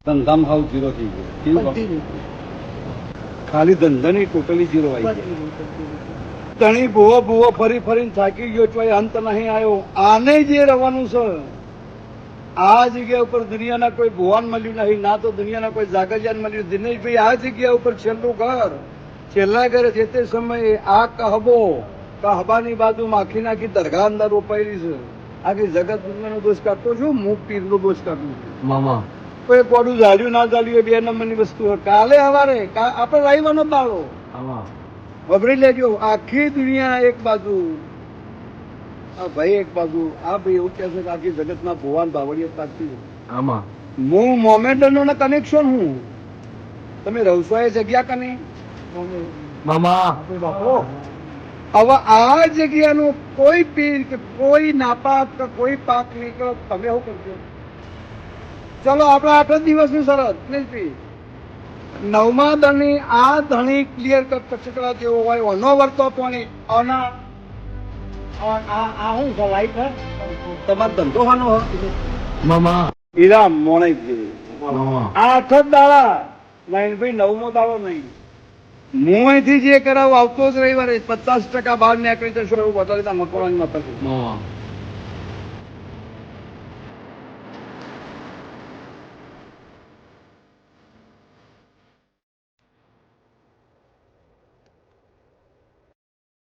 ધંધામાં હાવ ઝીરો થઈ ગયો. ખાલી ધંધાની ટોટલી ઝીરો આવી ગઈ. ધણી ભૂવો ફરી ફરીને થાકી ગયો તો અંત નહીં આવ્યો. આને જે રહેવાનું છે આ જગ્યા ઉપર દુનિયાના કોઈ ભુવાન મળ્યું નહીં, ના તો દુનિયાના કોઈ જાગરિયાન મળ્યું. દિનેશભાઈ આ જગ્યા ઉપર છેલ્લું ઘર, છેલ્લા ઘરે છે તે સમયે આ કહબાની બાજુમાં આખી દરગાહ અંદર રોપાયેલી છે. આખી જગત દુનિયાનો દોષ કાઢતો છું, હું પીરનો દોષ કાઢું છું. મામા કોઈ કોડું ઝાડ્યું ના ઝાડ્યું એ બે નંબરની વસ્તુ. કાલે સવારે આપણે લાવવાનો દાડો વબરી લેજો. આખી દુનિયા એક બાજુ, આ ભાઈ એક બાજુ, આ ભાઈ એવું કહે છે કે આખી જગતના ભુવાન બાવળીએ તાકતી. હું મોમેન્ટનો ને કનેક્શન હું. તમે રહશો એ જગ્યા કને મામા બાપો. હવે આ જગ્યાનું કોઈ પીર કે કોઈ નાપાક કે કોઈ પાક નહીં કરો, તમે શું કરશો? ચલો આપડે 8 જ દિવસની શરત નહીં. 9મા દળની આ ધણી ક્લિયર કચકડા જેવો હોય, ઓનો વર્તો પાણી આના આ શું છે લાઈફ? તમારો ધંધો હાનો મામા ઈરામ મોણાઈ જેવી. મામા આ 8 જ દાડા નહીં ભાઈ, 9મો દાડો નહીં. હું અહીંથી જે કરાવું આવતો જ રવિવારે 50% બહાર નીકળી જશો એવું બતાવી મકવાણી માં. મામા